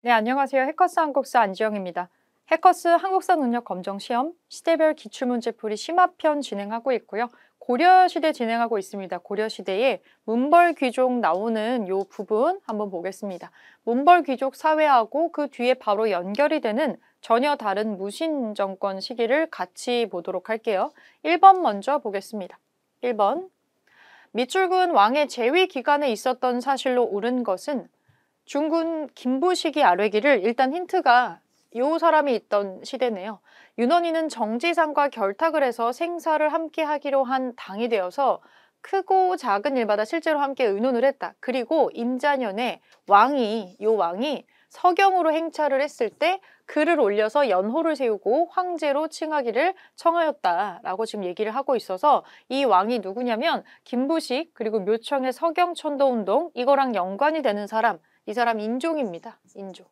네, 안녕하세요. 해커스 한국사 안지영입니다. 해커스 한국사 능력 검정 시험 시대별 기출문제풀이 심화편 진행하고 있고요. 고려시대 진행하고 있습니다. 고려시대에 문벌귀족 나오는 요 부분 한번 보겠습니다. 문벌귀족 사회하고 그 뒤에 바로 연결이 되는 전혀 다른 무신정권 시기를 같이 보도록 할게요. 1번 먼저 보겠습니다. 1번 밑줄근 왕의 재위 기간에 있었던 사실로 옳은 것은 중군 김부식이 아뢰기를 일단 힌트가 요 사람이 있던 시대네요. 윤원이는 정지상과 결탁을 해서 생사를 함께 하기로 한 당이 되어서 크고 작은 일마다 실제로 함께 의논을 했다. 그리고 임자년에 요 왕이 서경으로 행차를 했을 때 글을 올려서 연호를 세우고 황제로 칭하기를 청하였다라고 지금 얘기를 하고 있어서 이 왕이 누구냐면 김부식 그리고 묘청의 서경천도운동 이거랑 연관이 되는 사람 이 사람 인종입니다. 인종.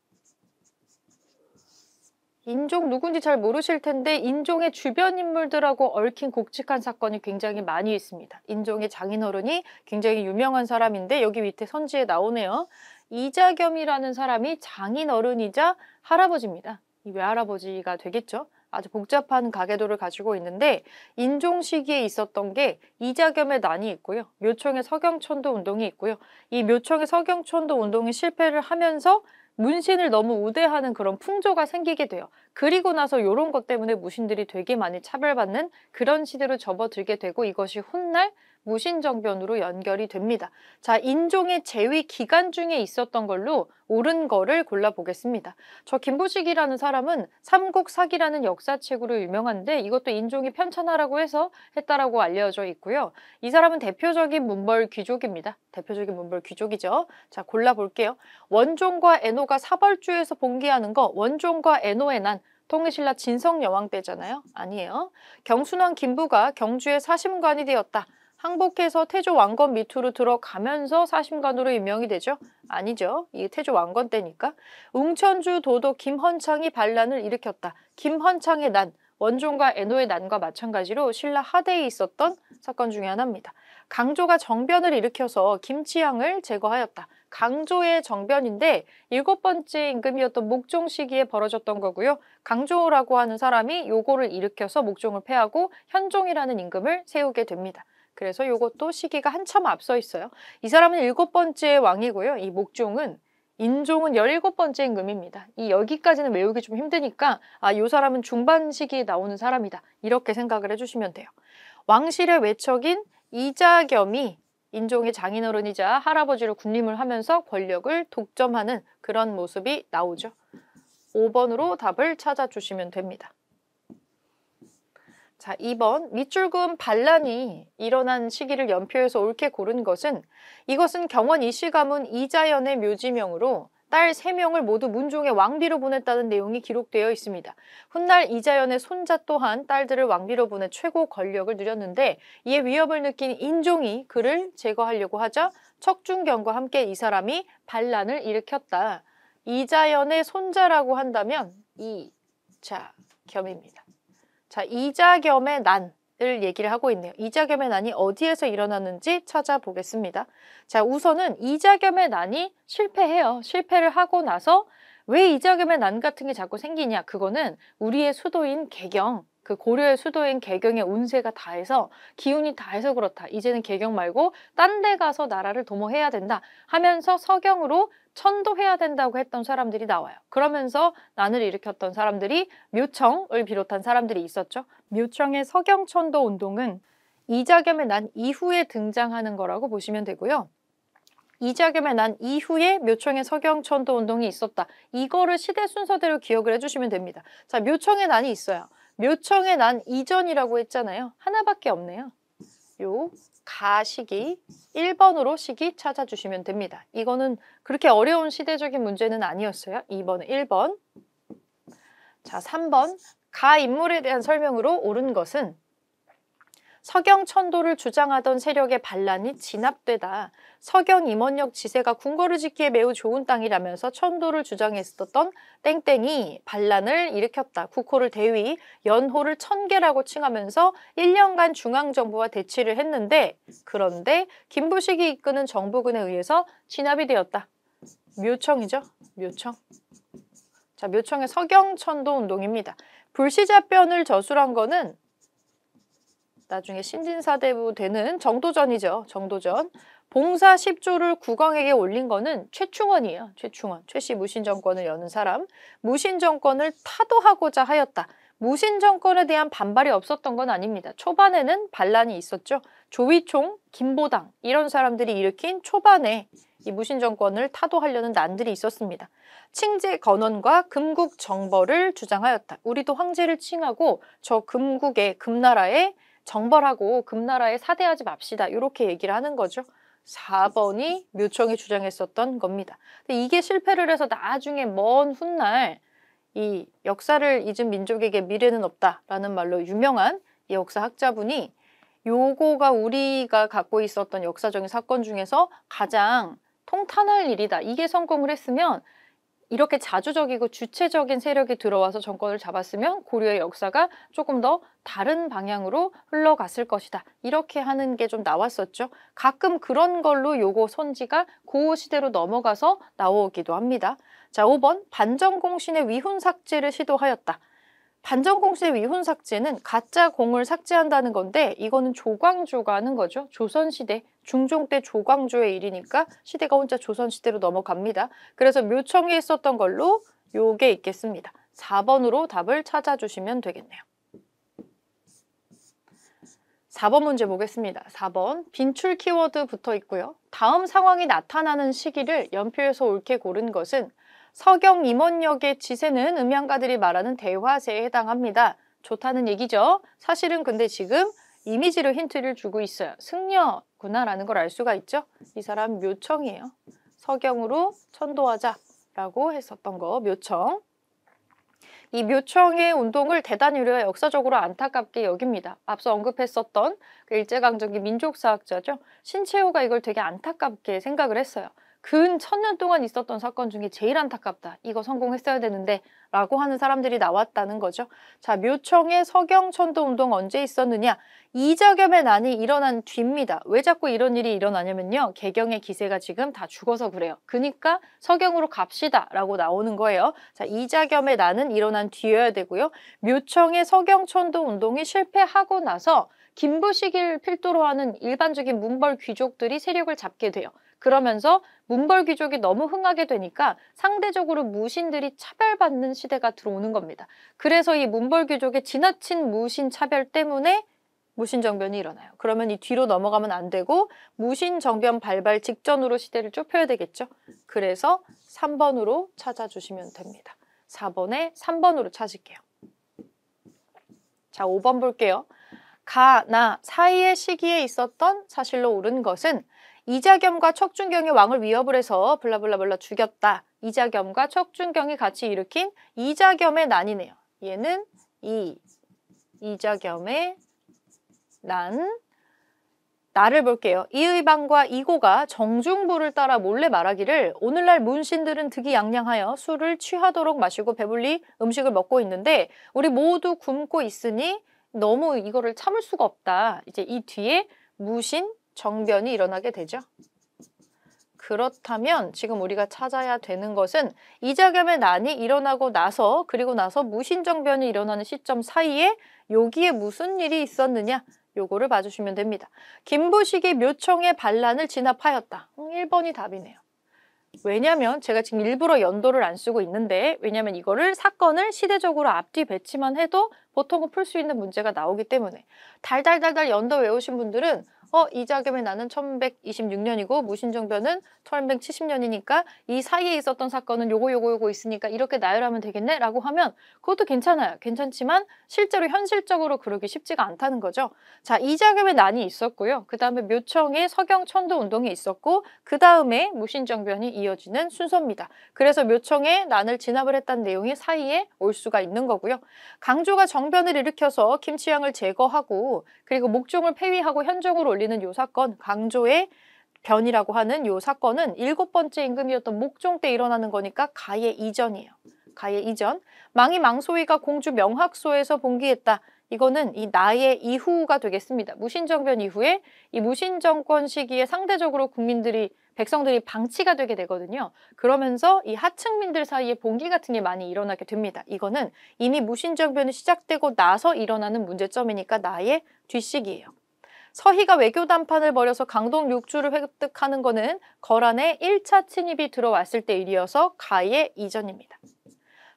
인종 누군지 잘 모르실 텐데 인종의 주변 인물들하고 얽힌 굵직한 사건이 굉장히 많이 있습니다. 인종의 장인어른이 굉장히 유명한 사람인데 여기 밑에 선지에 나오네요. 이자겸이라는 사람이 장인어른이자 할아버지입니다. 이 외할아버지가 되겠죠. 아주 복잡한 가계도를 가지고 있는데 인종 시기에 있었던 게 이자겸의 난이 있고요. 묘청의 서경천도 운동이 있고요. 이 묘청의 서경천도 운동이 실패를 하면서 문신을 너무 우대하는 그런 풍조가 생기게 돼요. 그리고 나서 이런 것 때문에 무신들이 되게 많이 차별받는 그런 시대로 접어들게 되고 이것이 훗날 무신정변으로 연결이 됩니다. 자, 인종의 재위 기간 중에 있었던 걸로 옳은 거를 골라보겠습니다. 저 김부식이라는 사람은 삼국사기라는 역사책으로 유명한데 이것도 인종이 편찬하라고 해서 했다라고 알려져 있고요. 이 사람은 대표적인 문벌 귀족입니다. 대표적인 문벌 귀족이죠. 자, 골라볼게요. 원종과 애노가 사벌주에서 봉기하는 거 원종과 애노의 난 통일신라 진성여왕 때잖아요. 아니에요. 경순왕 김부가 경주의 사심관이 되었다. 항복해서 태조 왕건 밑으로 들어가면서 사심관으로 임명이 되죠? 아니죠. 이게 태조 왕건 때니까. 웅천주 도독 김헌창이 반란을 일으켰다. 김헌창의 난, 원종과 애노의 난과 마찬가지로 신라 하대에 있었던 사건 중에 하나입니다. 강조가 정변을 일으켜서 김치향을 제거하였다. 강조의 정변인데 7번째 임금이었던 목종 시기에 벌어졌던 거고요. 강조라고 하는 사람이 요거를 일으켜서 목종을 패하고 현종이라는 임금을 세우게 됩니다. 그래서 요것도 시기가 한참 앞서 있어요. 이 사람은 7번째 왕이고요. 이 목종은 인종은 17번째 임금입니다. 이 여기까지는 외우기 좀 힘드니까 요 사람은 중반 시기에 나오는 사람이다. 이렇게 생각을 해주시면 돼요. 왕실의 외척인 이자겸이 인종의 장인어른이자 할아버지로 군림을 하면서 권력을 독점하는 그런 모습이 나오죠. 5번으로 답을 찾아주시면 됩니다. 자, 2번 밑줄금 반란이 일어난 시기를 연표해서 옳게 고른 것은 이것은 경원 이씨 가문 이자연의 묘지명으로 딸 3명을 모두 문종의 왕비로 보냈다는 내용이 기록되어 있습니다. 훗날 이자연의 손자 또한 딸들을 왕비로 보내 최고 권력을 누렸는데 이에 위협을 느낀 인종이 그를 제거하려고 하자 척준경과 함께 이 사람이 반란을 일으켰다. 이자연의 손자라고 한다면 이자겸입니다. 자, 이자겸의 난을 얘기를 하고 있네요. 이자겸의 난이 어디에서 일어났는지 찾아보겠습니다. 자, 우선은 이자겸의 난이 실패해요. 실패를 하고 나서 왜 이자겸의 난 같은 게 자꾸 생기냐? 그거는 우리의 수도인 개경, 그 고려의 수도인 개경의 운세가 다해서 기운이 다해서 그렇다. 이제는 개경 말고 딴 데 가서 나라를 도모해야 된다 하면서 서경으로 천도해야 된다고 했던 사람들이 나와요. 그러면서 난을 일으켰던 사람들이 묘청을 비롯한 사람들이 있었죠. 묘청의 서경천도 운동은 이자겸의 난 이후에 등장하는 거라고 보시면 되고요. 이자겸의 난 이후에 묘청의 서경천도 운동이 있었다. 이거를 시대 순서대로 기억을 해주시면 됩니다. 자, 묘청의 난이 있어요. 묘청의 난 이전이라고 했잖아요. 하나밖에 없네요. 요 가시기 1번으로 시기 찾아주시면 됩니다. 이거는 그렇게 어려운 시대적인 문제는 아니었어요. 2번은 1번. 자, 3번 가 인물에 대한 설명으로 옳은 것은 서경천도를 주장하던 세력의 반란이 진압되다. 서경 임원역 지세가 궁궐을 짓기에 매우 좋은 땅이라면서 천도를 주장했었던 땡땡이 반란을 일으켰다. 국호를 대위, 연호를 천계라고 칭하면서 1년간 중앙정부와 대치를 했는데 그런데 김부식이 이끄는 정부군에 의해서 진압이 되었다. 묘청이죠. 묘청. 자, 묘청의 서경천도 운동입니다. 불시자변을 저술한 거는 나중에 신진사대부 되는 정도전이죠. 정도전. 봉사 10조를 국왕에게 올린 거는 최충원이에요. 최충원. 최씨 무신정권을 여는 사람. 무신정권을 타도하고자 하였다. 무신정권에 대한 반발이 없었던 건 아닙니다. 초반에는 반란이 있었죠. 조위총, 김보당 이런 사람들이 일으킨 초반에 이 무신정권을 타도하려는 난들이 있었습니다. 칭제 건원과 금국 정벌을 주장하였다. 우리도 황제를 칭하고 저 금국의 금나라에 정벌하고 금나라에 사대하지 맙시다. 이렇게 얘기를 하는 거죠. 4번이 묘청이 주장했었던 겁니다. 근데 이게 실패를 해서 나중에 먼 훗날 이 역사를 잊은 민족에게 미래는 없다라는 말로 유명한 이 역사학자분이 요거가 우리가 갖고 있었던 역사적인 사건 중에서 가장 통탄할 일이다. 이게 성공을 했으면 이렇게 자주적이고 주체적인 세력이 들어와서 정권을 잡았으면 고려의 역사가 조금 더 다른 방향으로 흘러갔을 것이다. 이렇게 하는 게 좀 나왔었죠. 가끔 그런 걸로 요거 선지가 그 시대로 넘어가서 나오기도 합니다. 자, 5번 반정공신의 위훈 삭제를 시도하였다. 반정공신의 위훈 삭제는 가짜 공을 삭제한다는 건데 이거는 조광조가 하는 거죠. 조선시대 중종 때 조광조의 일이니까 시대가 혼자 조선시대로 넘어갑니다. 그래서 묘청에 있었던 걸로 요게 있겠습니다. 4번으로 답을 찾아주시면 되겠네요. 4번 문제 보겠습니다. 4번 빈출 키워드 붙어 있고요. 다음 상황이 나타나는 시기를 연표에서 옳게 고른 것은 서경 임원역의 지세는 음양가들이 말하는 대화세에 해당합니다. 좋다는 얘기죠. 사실은 근데 지금 이미지로 힌트를 주고 있어요. 승려구나라는 걸 알 수가 있죠. 이 사람 묘청이에요. 서경으로 천도하자라고 했었던 거 묘청. 이 묘청의 운동을 대단히 우리가 역사적으로 안타깝게 여깁니다. 앞서 언급했었던 그 일제강점기 민족사학자죠. 신채호가 이걸 되게 안타깝게 생각을 했어요. 근 1000년 동안 있었던 사건 중에 제일 안타깝다. 이거 성공했어야 되는데 라고 하는 사람들이 나왔다는 거죠. 자, 묘청의 서경천도 운동 언제 있었느냐? 이자겸의 난이 일어난 뒤입니다. 왜 자꾸 이런 일이 일어나냐면요. 개경의 기세가 지금 다 죽어서 그래요. 그러니까 서경으로 갑시다 라고 나오는 거예요. 자, 이자겸의 난은 일어난 뒤여야 되고요. 묘청의 서경천도 운동이 실패하고 나서 김부식을 필두로 하는 일반적인 문벌 귀족들이 세력을 잡게 돼요. 그러면서 문벌 귀족이 너무 흥하게 되니까 상대적으로 무신들이 차별받는 시대가 들어오는 겁니다. 그래서 이 문벌 귀족의 지나친 무신 차별 때문에 무신정변이 일어나요. 그러면 이 뒤로 넘어가면 안 되고 무신정변 발발 직전으로 시대를 좁혀야 되겠죠. 그래서 3번으로 찾아주시면 됩니다. 4번에 3번으로 찾을게요. 자, 5번 볼게요. 가, 나 사이의 시기에 있었던 사실로 옳은 것은 이자겸과 척준경이 왕을 위협을 해서 블라블라블라 죽였다. 이자겸과 척준경이 같이 일으킨 이자겸의 난이네요. 얘는 이자겸의 난. 나를 볼게요. 이의방과 이고가 정중부를 따라 몰래 말하기를 오늘날 문신들은 득이양양하여 술을 취하도록 마시고 배불리 음식을 먹고 있는데 우리 모두 굶고 있으니 너무 이거를 참을 수가 없다. 이제 이 뒤에 무신 정변이 일어나게 되죠. 그렇다면 지금 우리가 찾아야 되는 것은 이자겸의 난이 일어나고 나서 그리고 나서 무신정변이 일어나는 시점 사이에 여기에 무슨 일이 있었느냐 요거를 봐주시면 됩니다. 김부식이 묘청의 반란을 진압하였다. 1번이 답이네요. 왜냐면 제가 지금 일부러 연도를 안 쓰고 있는데 왜냐면 이거를 사건을 시대적으로 앞뒤 배치만 해도 보통은 풀 수 있는 문제가 나오기 때문에 달달달달 연도 외우신 분들은 이자겸의 난은 1126년이고 무신정변은 1170년이니까 이 사이에 있었던 사건은 요거 있으니까 이렇게 나열하면 되겠네? 라고 하면 그것도 괜찮아요. 괜찮지만 실제로 현실적으로 그러기 쉽지가 않다는 거죠. 자, 이자겸의 난이 있었고요. 그 다음에 묘청의 서경천도 운동이 있었고 그 다음에 무신정변이 이어지는 순서입니다. 그래서 묘청의 난을 진압을 했다는 내용이 사이에 올 수가 있는 거고요. 강조가 정변을 일으켜서 김치향을 제거하고 그리고 목종을 폐위하고 현종을 올리는 요 사건, 강조의 변이라고 하는 요 사건은 7번째 임금이었던 목종 때 일어나는 거니까 가의 이전이에요. 가의 이전. 망이 망소위가 공주 명학소에서 봉기했다. 이거는 이 나의 이후가 되겠습니다. 무신정변 이후에 이 무신정권 시기에 상대적으로 국민들이 백성들이 방치가 되게 되거든요. 그러면서 이 하층민들 사이에 봉기 같은 게 많이 일어나게 됩니다. 이거는 이미 무신정변이 시작되고 나서 일어나는 문제점이니까 나의 뒤식이에요. 서희가 외교 담판을 벌여서 강동 6주를 획득하는 거는 거란의 1차 침입이 들어왔을 때 일이어서 가의 이전입니다.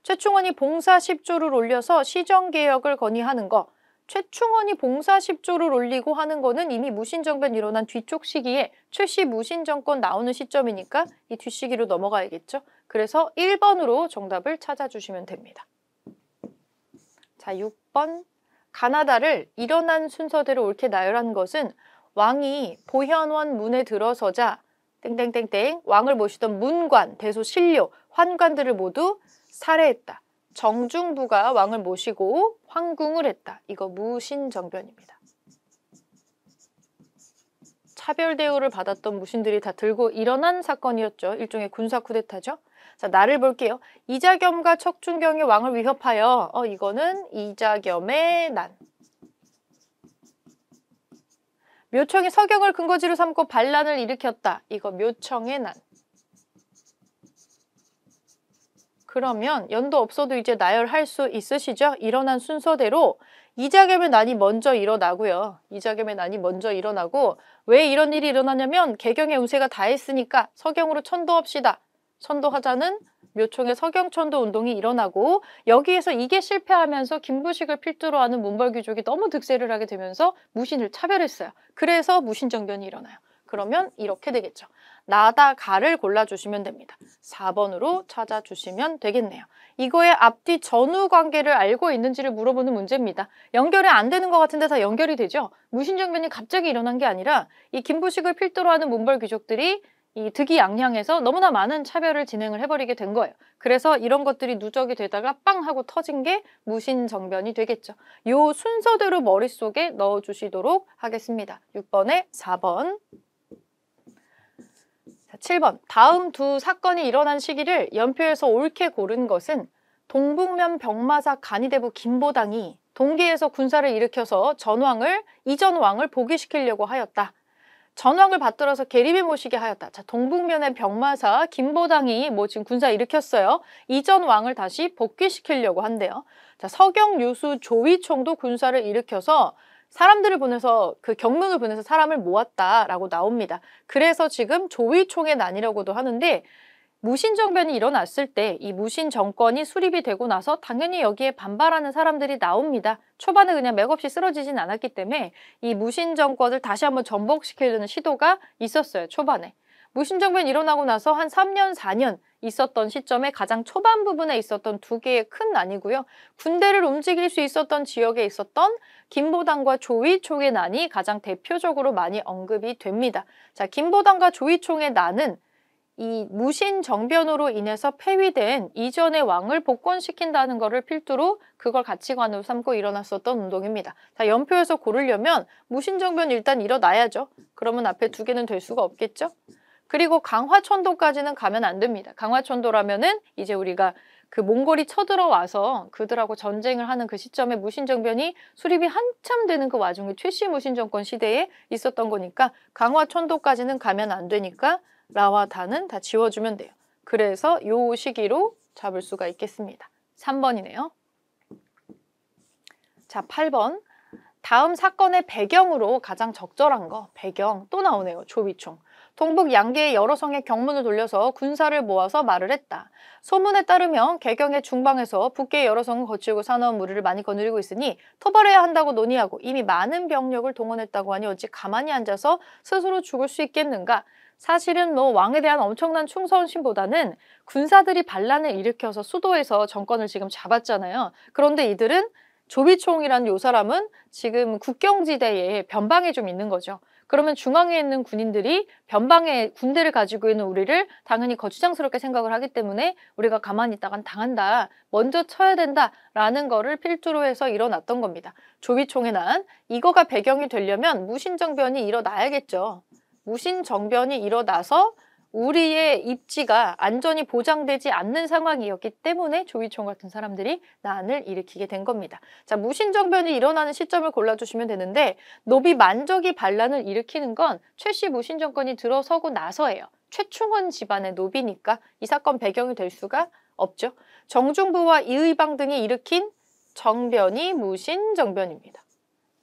최충원이 봉사 10조를 올려서 시정개혁을 건의하는 거, 최충원이 봉사 10조를 올리고 하는 거는 이미 무신정변 일어난 뒤쪽 시기에 최씨 무신정권 나오는 시점이니까 이 뒷시기로 넘어가야겠죠. 그래서 1번으로 정답을 찾아주시면 됩니다. 자, 6번. 가나다를 일어난 순서대로 옳게 나열한 것은 왕이 보현원 문에 들어서자 땡땡땡땡 왕을 모시던 문관, 대소, 신료, 환관들을 모두 살해했다. 정중부가 왕을 모시고 황궁을 했다. 이거 무신정변입니다. 차별 대우를 받았던 무신들이 다 들고 일어난 사건이었죠. 일종의 군사 쿠데타죠. 자, 나를 볼게요. 이자겸과 척준경이 왕을 위협하여 이거는 이자겸의 난. 묘청이 서경을 근거지로 삼고 반란을 일으켰다. 이거 묘청의 난. 그러면 연도 없어도 이제 나열할 수 있으시죠? 일어난 순서대로 이자겸의 난이 먼저 일어나고요. 이자겸의 난이 먼저 일어나고 왜 이런 일이 일어나냐면 개경의 우세가 다 했으니까 서경으로 천도합시다. 천도하자는 묘청의 서경천도 운동이 일어나고 여기에서 이게 실패하면서 김부식을 필두로 하는 문벌귀족이 너무 득세를 하게 되면서 무신을 차별했어요. 그래서 무신정변이 일어나요. 그러면 이렇게 되겠죠. 나다 가를 골라주시면 됩니다. 4번으로 찾아주시면 되겠네요. 이거의 앞뒤 전후 관계를 알고 있는지를 물어보는 문제입니다. 연결이 안 되는 것 같은데 다 연결이 되죠. 무신정변이 갑자기 일어난 게 아니라 이 김부식을 필두로 하는 문벌귀족들이 이 득이양양해서 너무나 많은 차별을 진행을 해버리게 된 거예요. 그래서 이런 것들이 누적이 되다가 빵 하고 터진 게 무신정변이 되겠죠. 요 순서대로 머릿속에 넣어주시도록 하겠습니다. 6번에 4번. 7번. 다음 두 사건이 일어난 시기를 연표에서 옳게 고른 것은 동북면 병마사 간이대부 김보당이 동계에서 군사를 일으켜서 이전 왕을 복위시키려고 하였다. 전왕을 받들어서 계립에 모시게 하였다. 자, 동북면의 병마사 김보당이 지금 군사 일으켰어요. 이전 왕을 다시 복귀시키려고 한대요. 자, 서경, 유수, 조위총도 군사를 일으켜서 사람들을 보내서 그 경문을 보내서 사람을 모았다라고 나옵니다. 그래서 지금 조위총의 난이라고도 하는데 무신정변이 일어났을 때 이 무신정권이 수립이 되고 나서 당연히 여기에 반발하는 사람들이 나옵니다. 초반에 그냥 맥없이 쓰러지진 않았기 때문에 이 무신정권을 다시 한번 전복시키려는 시도가 있었어요. 초반에. 무신정변이 일어나고 나서 한 3년, 4년 있었던 시점에 가장 초반 부분에 있었던 두 개의 큰 난이고요. 군대를 움직일 수 있었던 지역에 있었던 김보당과 조위총의 난이 가장 대표적으로 많이 언급이 됩니다. 자, 김보당과 조위총의 난은 이 무신정변으로 인해서 폐위된 이전의 왕을 복권시킨다는 것을 필두로 그걸 가치관으로 삼고 일어났었던 운동입니다. 자, 연표에서 고르려면 무신정변이 일단 일어나야죠. 그러면 앞에 두 개는 될 수가 없겠죠. 그리고 강화천도까지는 가면 안 됩니다. 강화천도라면은 이제 우리가 그 몽골이 쳐들어와서 그들하고 전쟁을 하는 그 시점에 무신정변이 수립이 한참 되는 그 와중에 최씨 무신정권 시대에 있었던 거니까 강화천도까지는 가면 안 되니까 라와 다는 다 지워주면 돼요. 그래서 요 시기로 잡을 수가 있겠습니다. 3번이네요. 자, 8번. 다음 사건의 배경으로 가장 적절한 거, 배경 또 나오네요. 조위총. 동북 양계의 여러 성의 경문을 돌려서 군사를 모아서 말을 했다. 소문에 따르면 개경의 중방에서 북계의 여러 성을 거치고 사나운 무리를 많이 거느리고 있으니 토벌해야 한다고 논의하고 이미 많은 병력을 동원했다고 하니 어찌 가만히 앉아서 스스로 죽을 수 있겠는가? 사실은 왕에 대한 엄청난 충성심보다는 군사들이 반란을 일으켜서 수도에서 정권을 지금 잡았잖아요. 그런데 이들은 조비총이라는 요 사람은 지금 국경지대에 변방에 좀 있는 거죠. 그러면 중앙에 있는 군인들이 변방에 군대를 가지고 있는 우리를 당연히 거추장스럽게 생각을 하기 때문에 우리가 가만히 있다간 당한다. 먼저 쳐야 된다라는 거를 필두로 해서 일어났던 겁니다. 조비총의 난. 이거가 배경이 되려면 무신정변이 일어나야겠죠. 무신정변이 일어나서 우리의 입지가 안전이 보장되지 않는 상황이었기 때문에 조위총 같은 사람들이 난을 일으키게 된 겁니다. 자, 무신정변이 일어나는 시점을 골라주시면 되는데 노비 만적이 반란을 일으키는 건 최씨 무신정권이 들어서고 나서예요. 최충원 집안의 노비니까 이 사건 배경이 될 수가 없죠. 정중부와 이의방 등이 일으킨 정변이 무신정변입니다.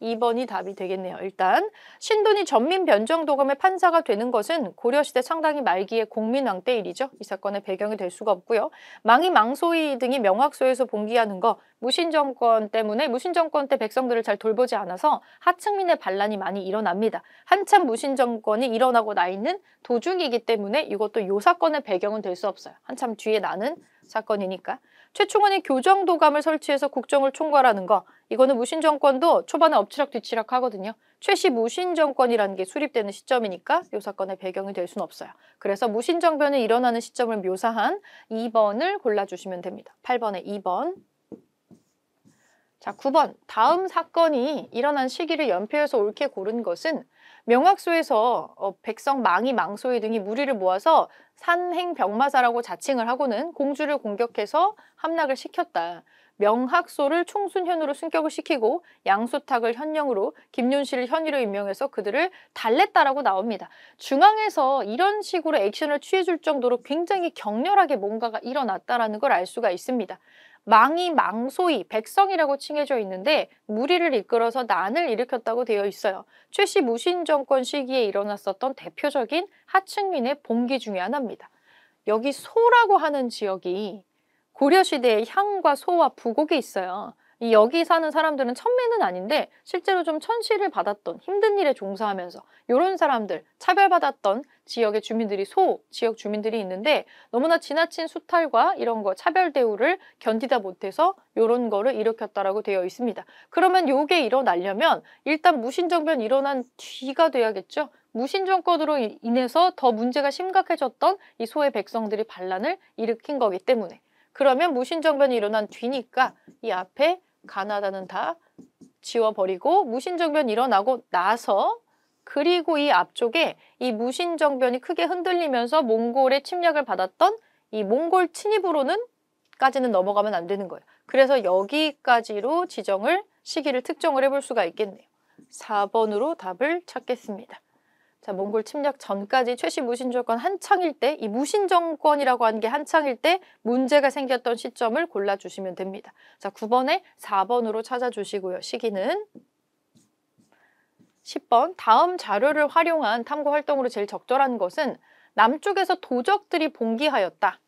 2번이 답이 되겠네요. 일단 신돈이 전민변정도감의 판사가 되는 것은 고려시대 상당히 말기의 공민왕 때 일이죠. 이 사건의 배경이 될 수가 없고요. 망이 망소이 등이 명학소에서 봉기하는 거 무신정권 때 백성들을 잘 돌보지 않아서 하층민의 반란이 많이 일어납니다. 한참 무신정권이 일어나고 나 있는 도중이기 때문에 이것도 요 사건의 배경은 될 수 없어요. 한참 뒤에 나는 사건이니까. 최충원이 교정도감을 설치해서 국정을 총괄하는 거 이거는 무신정권도 초반에 엎치락뒤치락 하거든요. 최씨 무신정권이라는 게 수립되는 시점이니까 이 사건의 배경이 될 수는 없어요. 그래서 무신정변이 일어나는 시점을 묘사한 2번을 골라주시면 됩니다. 8번에 2번. 자, 9번. 다음 사건이 일어난 시기를 연표해서 옳게 고른 것은 명학소에서 백성 망이 망소이 등이 무리를 모아서 산행병마사라고 자칭을 하고는 공주를 공격해서 함락을 시켰다. 명학소를 총순현으로 승격을 시키고 양수탁을 현령으로 김윤실을 현의로 임명해서 그들을 달랬다라고 나옵니다. 중앙에서 이런 식으로 액션을 취해줄 정도로 굉장히 격렬하게 뭔가가 일어났다라는 걸 알 수가 있습니다. 망이 망소이 백성이라고 칭해져 있는데 무리를 이끌어서 난을 일으켰다고 되어 있어요. 최씨 무신정권 시기에 일어났었던 대표적인 하층민의 봉기 중에 하나입니다. 여기 소라고 하는 지역이 고려시대의 향과 소와 부곡이 있어요. 여기 사는 사람들은 천민은 아닌데 실제로 좀 천시를 받았던 힘든 일에 종사하면서 이런 사람들 차별받았던 지역의 주민들이 지역 주민들이 있는데 너무나 지나친 수탈과 이런 거 차별 대우를 견디다 못해서 이런 거를 일으켰다라고 되어 있습니다. 그러면 요게 일어나려면 일단 무신정변 일어난 뒤가 돼야겠죠. 무신정권으로 인해서 더 문제가 심각해졌던 이 소의 백성들이 반란을 일으킨 거기 때문에 그러면 무신정변이 일어난 뒤니까 이 앞에 가나다는 다 지워버리고 무신정변이 일어나고 나서 그리고 이 앞쪽에 이 무신정변이 크게 흔들리면서 몽골의 침략을 받았던 이 몽골 까지는 넘어가면 안 되는 거예요. 그래서 여기까지로 시기를 특정을 해볼 수가 있겠네요. 4번으로 답을 찾겠습니다. 자, 몽골 침략 전까지 최씨 무신정권 한창일 때, 이 무신정권이라고 하는 게 한창일 때 문제가 생겼던 시점을 골라주시면 됩니다. 자, 9번에 4번으로 찾아주시고요. 시기는 10번. 다음 자료를 활용한 탐구 활동으로 제일 적절한 것은 남쪽에서 도적들이 봉기하였다.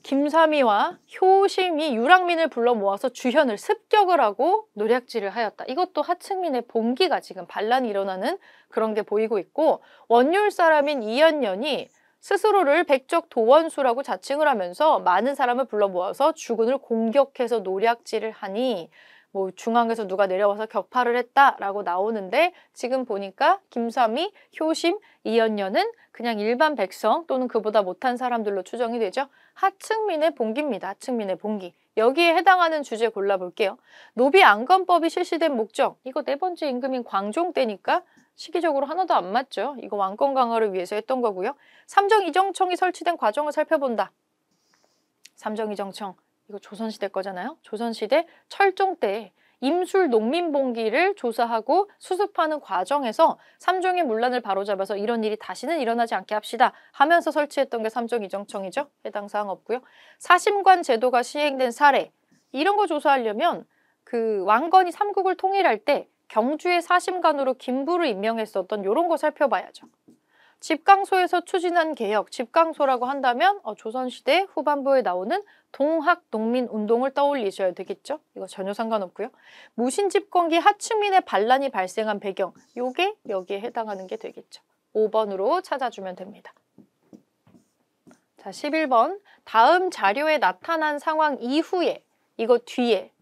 김삼이와 효심이 유랑민을 불러 모아서 주현을 습격을 하고 노략질을 하였다. 이것도 하층민의 봉기가 지금 반란이 일어나는 그런 게 보이고 있고 원율 사람인 이연년이 스스로를 백적 도원수라고 자칭을 하면서 많은 사람을 불러 모아서 주군을 공격해서 노략질을 하니 뭐 중앙에서 누가 내려와서 격파를 했다라고 나오는데 지금 보니까 김삼이, 효심, 이연년은 그냥 일반 백성 또는 그보다 못한 사람들로 추정이 되죠. 하층민의 봉기입니다. 하층민의 봉기. 여기에 해당하는 주제 골라볼게요. 노비 안건법이 실시된 목적. 이거 네 번째 임금인 광종 때니까 시기적으로 하나도 안 맞죠. 이거 왕권 강화를 위해서 했던 거고요. 삼정이정청이 설치된 과정을 살펴본다. 삼정이정청. 이거 조선시대 거잖아요. 조선시대 철종 때 임술 농민봉기를 조사하고 수습하는 과정에서 삼종의 문란을 바로잡아서 이런 일이 다시는 일어나지 않게 합시다 하면서 설치했던 게 삼정이정청이죠. 해당 사항 없고요. 사심관 제도가 시행된 사례 이런 거 조사하려면 그 왕건이 삼국을 통일할 때 경주의 사심관으로 김부를 임명했었던 이런 거 살펴봐야죠. 집강소에서 추진한 개혁, 집강소라고 한다면 조선시대 후반부에 나오는 동학농민운동을 떠올리셔야 되겠죠. 이거 전혀 상관없고요. 무신집권기 하층민의 반란이 발생한 배경, 요게 여기에 해당하는 게 되겠죠. 5번으로 찾아주면 됩니다. 자, 11번. 다음 자료에 나타난 상황 이후에, 이거 뒤에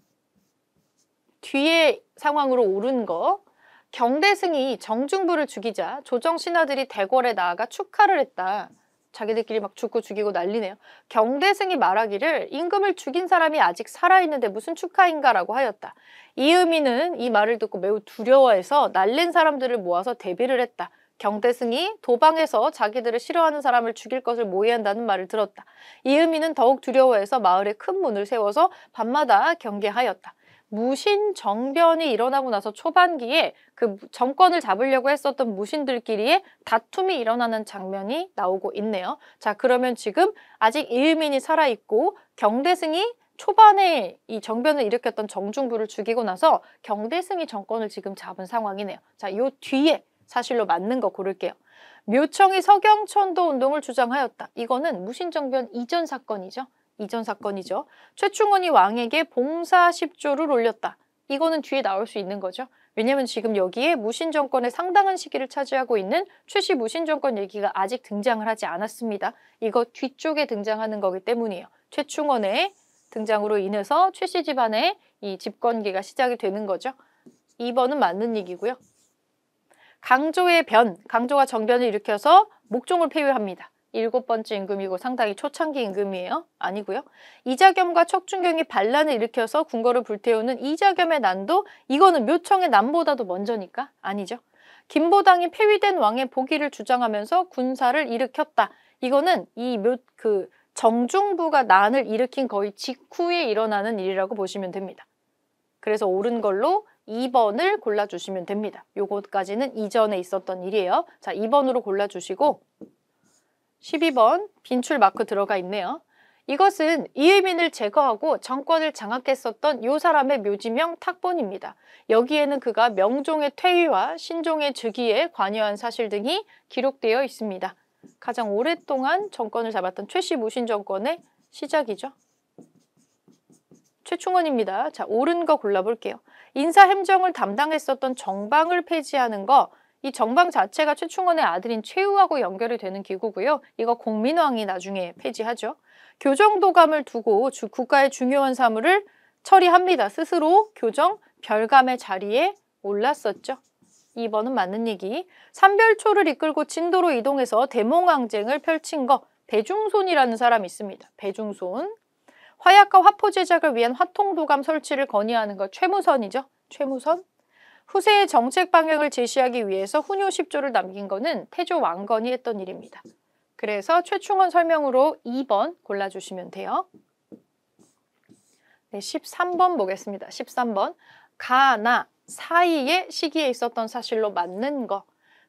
상황으로 옳은 거, 경대승이 정중부를 죽이자 조정 신하들이 대궐에 나아가 축하를 했다. 자기들끼리 막 죽고 죽이고 난리네요. 경대승이 말하기를 임금을 죽인 사람이 아직 살아있는데 무슨 축하인가라고 하였다. 이의미는 이 말을 듣고 매우 두려워해서 날린 사람들을 모아서 대비를 했다. 경대승이 도방에서 자기들을 싫어하는 사람을 죽일 것을 모의한다는 말을 들었다. 이의미는 더욱 두려워해서 마을에 큰 문을 세워서 밤마다 경계하였다. 무신정변이 일어나고 나서 초반기에 그 정권을 잡으려고 했었던 무신들끼리의 다툼이 일어나는 장면이 나오고 있네요. 자, 그러면 지금 아직 이의민이 살아있고 경대승이 초반에 이 정변을 일으켰던 정중부를 죽이고 나서 경대승이 정권을 지금 잡은 상황이네요. 자, 요 뒤에 사실로 맞는 거 고를게요. 묘청이 서경천도 운동을 주장하였다. 이거는 무신정변 이전 사건이죠. 이전 사건이죠. 최충원이 왕에게 봉사 10조를 올렸다. 이거는 뒤에 나올 수 있는 거죠. 왜냐면 지금 여기에 무신정권의 상당한 시기를 차지하고 있는 최씨 무신정권 얘기가 아직 등장을 하지 않았습니다. 이거 뒤쪽에 등장하는 거기 때문이에요. 최충원의 등장으로 인해서 최씨 집안의 이 집권기가 시작이 되는 거죠. 2번은 맞는 얘기고요. 강조의 변, 강조가 정변을 일으켜서 목종을 폐위합니다. 7번째 임금이고 상당히 초창기 임금이에요. 아니고요. 이자겸과 척준경이 반란을 일으켜서 궁궐을 불태우는 이자겸의 난도 이거는 묘청의 난보다도 먼저니까 아니죠. 김보당이 폐위된 왕의 복위를 주장하면서 군사를 일으켰다. 이거는 정중부가 난을 일으킨 거의 직후에 일어나는 일이라고 보시면 됩니다. 그래서 옳은 걸로 2번을 골라주시면 됩니다. 요것까지는 이전에 있었던 일이에요. 자, 2번으로 골라주시고 12번 빈출 마크 들어가 있네요. 이것은 이의민을 제거하고 정권을 장악했었던 요 사람의 묘지명 탁본입니다. 여기에는 그가 명종의 퇴위와 신종의 즉위에 관여한 사실 등이 기록되어 있습니다. 가장 오랫동안 정권을 잡았던 최씨 무신 정권의 시작이죠. 최충원입니다. 자, 옳은 거 골라볼게요. 인사햄정을 담당했었던 정방을 폐지하는 거, 이 정방 자체가 최충원의 아들인 최우하고 연결이 되는 기구고요. 이거 공민왕이 나중에 폐지하죠. 교정도감을 두고 국가의 중요한 사물을 처리합니다. 스스로 교정, 별감의 자리에 올랐었죠. 2번은 맞는 얘기. 삼별초를 이끌고 진도로 이동해서 대몽항쟁을 펼친 거, 배중손이라는 사람이 있습니다. 배중손. 화약과 화포 제작을 위한 화통도감 설치를 건의하는 것 최무선이죠. 최무선. 후세의 정책 방향을 제시하기 위해서 훈요 10조를 남긴 거는 태조 왕건이 했던 일입니다. 그래서 최충원 설명으로 2번 골라주시면 돼요. 네, 13번 보겠습니다. 13번. 가나 사이의 시기에 있었던 사실로 맞는 거.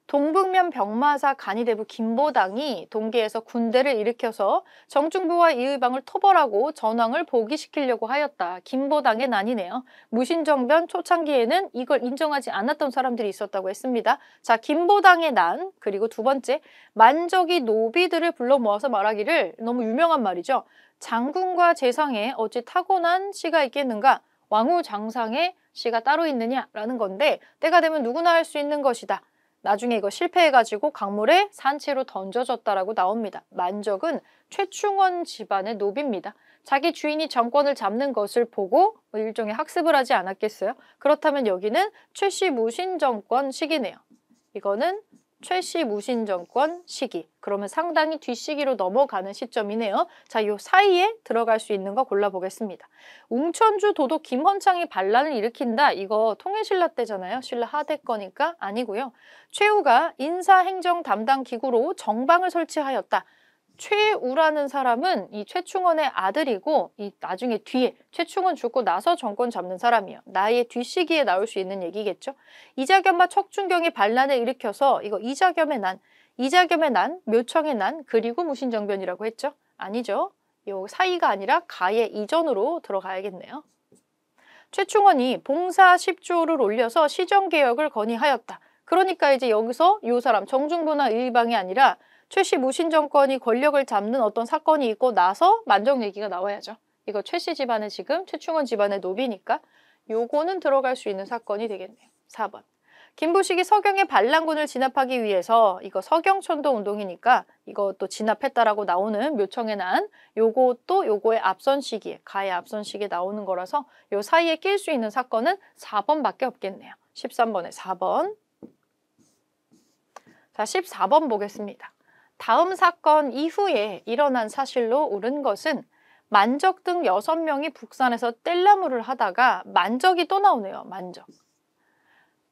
동북면 병마사 간이대부 김보당이 동계에서 군대를 일으켜서 정중부와 이의방을 토벌하고 전황을 포기시키려고 하였다. 김보당의 난이네요. 무신정변 초창기에는 이걸 인정하지 않았던 사람들이 있었다고 했습니다. 자, 김보당의 난, 그리고 두 번째, 만적이 노비들을 불러 모아서 말하기를, 너무 유명한 말이죠. 장군과 재상에 어찌 타고난 씨가 있겠는가? 왕후장상에 씨가 따로 있느냐라는 건데, 때가 되면 누구나 할 수 있는 것이다. 나중에 이거 실패해가지고 강물에 산채로 던져졌다라고 나옵니다. 만적은 최충원 집안의 노비입니다. 자기 주인이 정권을 잡는 것을 보고 일종의 학습을 하지 않았겠어요? 그렇다면 여기는 최씨 무신정권 시기네요. 이거는 최씨 무신정권 시기. 그러면 상당히 뒷시기로 넘어가는 시점이네요. 자, 요 사이에 들어갈 수 있는 거 골라보겠습니다. 웅천주 도독 김헌창이 반란을 일으킨다. 이거 통일신라 때잖아요. 신라 하대 거니까 아니고요. 최우가 인사행정 담당 기구로 정방을 설치하였다. 최우라는 사람은 이 최충원의 아들이고 이 나중에 뒤에 최충원 죽고 나서 정권 잡는 사람이에요. 나의 뒷시기에 나올 수 있는 얘기겠죠. 이자겸과 척준경이 반란을 일으켜서 이거 이자겸의 난, 묘청의 난, 그리고 무신정변이라고 했죠. 아니죠. 요 사이가 아니라 가의 이전으로 들어가야겠네요. 최충원이 봉사 10조를 올려서 시정개혁을 건의하였다. 그러니까 이제 여기서 요 사람 정중부나 의방이 아니라 최씨 무신정권이 권력을 잡는 어떤 사건이 있고 나서 만정 얘기가 나와야죠. 이거 최씨 집안의 지금 최충원 집안의 노비니까 요거는 들어갈 수 있는 사건이 되겠네요. 4번. 김부식이 서경의 반란군을 진압하기 위해서 이거 서경천도 운동이니까 이것도 진압했다라고 나오는 묘청의 난 요것도 요거의 앞선 시기에 가의 앞선 시기에 나오는 거라서 요 사이에 낄 수 있는 사건은 4번밖에 없겠네요. 13번에 4번. 자, 14번 보겠습니다. 다음 사건 이후에 일어난 사실로 옳은 것은 만적 등 6명이 북산에서 뗄나무를 하다가 만적이 또 나오네요. 만적.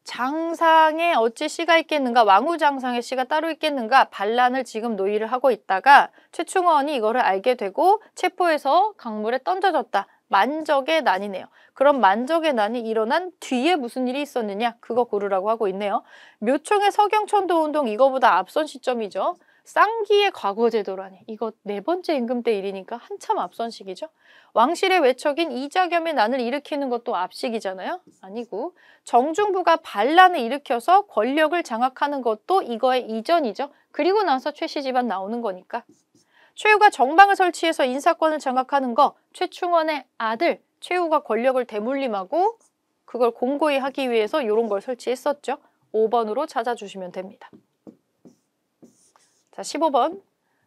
장상에 어찌 씨가 있겠는가? 왕후장상에 씨가 따로 있겠는가? 반란을 지금 논의를 하고 있다가 최충원이 이거를 알게 되고 체포해서 강물에 던져졌다. 만적의 난이네요. 그럼 만적의 난이 일어난 뒤에 무슨 일이 있었느냐? 그거 고르라고 하고 있네요. 묘총의 서경천도운동 이거보다 앞선 시점이죠. 쌍기의 과거제도라니. 이거 네 번째 임금 때 일이니까 한참 앞선 시기죠. 왕실의 외척인 이자겸의 난을 일으키는 것도 앞시기잖아요. 아니고 정중부가 반란을 일으켜서 권력을 장악하는 것도 이거의 이전이죠. 그리고 나서 최씨 집안 나오는 거니까. 최후가 정방을 설치해서 인사권을 장악하는 거, 최충원의 아들 최후가 권력을 대물림하고 그걸 공고히 하기 위해서 이런 걸 설치했었죠. 5번으로 찾아주시면 됩니다. 자, 15번.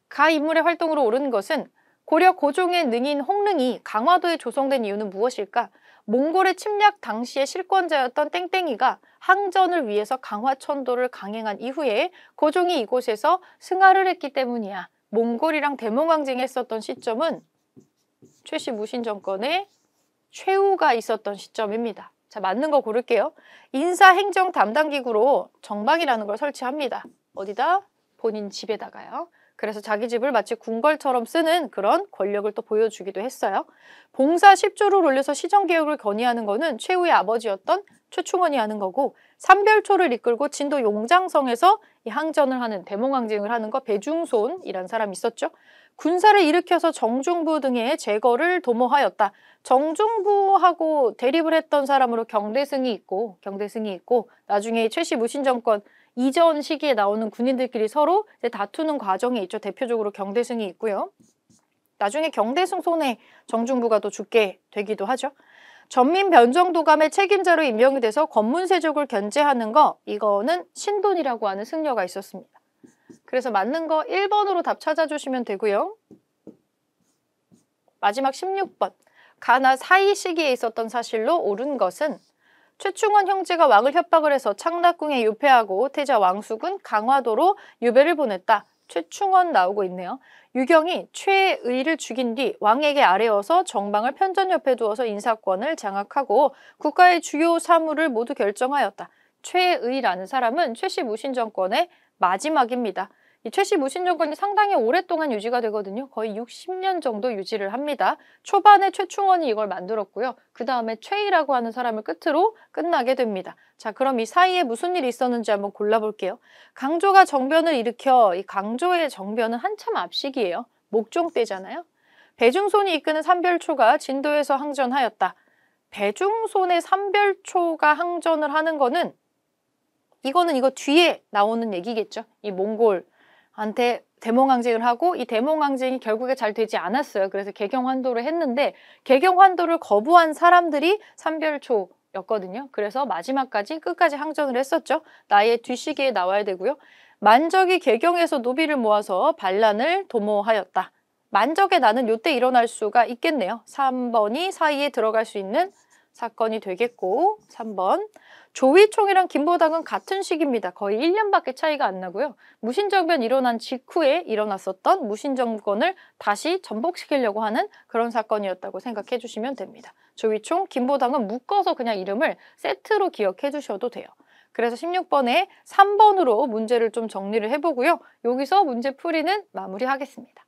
가 인물의 활동으로 옳은 것은 고려 고종의 능인 홍릉이 강화도에 조성된 이유는 무엇일까? 몽골의 침략 당시의 실권자였던 땡땡이가 항전을 위해서 강화천도를 강행한 이후에 고종이 이곳에서 승하를 했기 때문이야. 몽골이랑 대몽항쟁이 했었던 시점은 최씨 무신 정권의 최후가 있었던 시점입니다. 자, 맞는 거 고를게요. 인사행정 담당기구로 정방이라는 걸 설치합니다. 어디다? 본인 집에다가요. 그래서 자기 집을 마치 궁궐처럼 쓰는 그런 권력을 또 보여주기도 했어요. 봉사 10조를 올려서 시정개혁을 건의하는 거는 최후의 아버지였던 최충원이 하는 거고, 삼별초를 이끌고 진도 용장성에서 이 항전을 하는, 대몽항쟁을 하는 거 배중손이라는 사람이 있었죠. 군사를 일으켜서 정중부 등의 제거를 도모하였다. 정중부하고 대립을 했던 사람으로 경대승이 있고 나중에 최씨 무신 정권 이전 시기에 나오는 군인들끼리 서로 이제 다투는 과정이 있죠. 대표적으로 경대승이 있고요. 나중에 경대승 손에 정중부가 또 죽게 되기도 하죠. 전민 변정도감의 책임자로 임명이 돼서 권문세족을 견제하는 거, 이거는 신돈이라고 하는 승려가 있었습니다. 그래서 맞는 거 1번으로 답 찾아주시면 되고요. 마지막 16번. 가나 사이 시기에 있었던 사실로 옳은 것은 최충원 형제가 왕을 협박을 해서 창락궁에 유폐하고 태자 왕숙은 강화도로 유배를 보냈다. 최충원 나오고 있네요. 유경이 최의를 죽인 뒤 왕에게 아뢰어서 정방을 편전 옆에 두어서 인사권을 장악하고 국가의 주요 사무를 모두 결정하였다. 최의라는 사람은 최씨 무신 정권의 마지막입니다. 이 최씨 무신 정권이 상당히 오랫동안 유지가 되거든요. 거의 60년 정도 유지를 합니다. 초반에 최충원이 이걸 만들었고요. 그 다음에 최희라고 하는 사람을 끝으로 끝나게 됩니다. 자, 그럼 이 사이에 무슨 일이 있었는지 한번 골라볼게요. 강조가 정변을 일으켜, 이 강조의 정변은 한참 앞시기예요. 목종 때잖아요. 배중손이 이끄는 삼별초가 진도에서 항전하였다. 배중손의 삼별초가 항전을 하는 거는 이거 뒤에 나오는 얘기겠죠. 이 몽골한테 대몽항쟁을 하고 이 대몽항쟁이 결국에 잘 되지 않았어요. 그래서 개경환도를 했는데 개경환도를 거부한 사람들이 삼별초였거든요. 그래서 마지막까지 끝까지 항전을 했었죠. 나의 뒤시기에 나와야 되고요. 만적이 개경에서 노비를 모아서 반란을 도모하였다. 만적의 난은 이때 일어날 수가 있겠네요. 3번이 사이에 들어갈 수 있는 사건이 되겠고, 3번. 조위총이랑 김보당은 같은 시기입니다. 거의 1년밖에 차이가 안 나고요. 무신정변 일어난 직후에 일어났었던 무신정권을 다시 전복시키려고 하는 그런 사건이었다고 생각해 주시면 됩니다. 조위총, 김보당은 묶어서 그냥 이름을 세트로 기억해 주셔도 돼요. 그래서 16번에 3번으로 문제를 좀 정리를 해보고요. 여기서 문제 풀이는 마무리하겠습니다.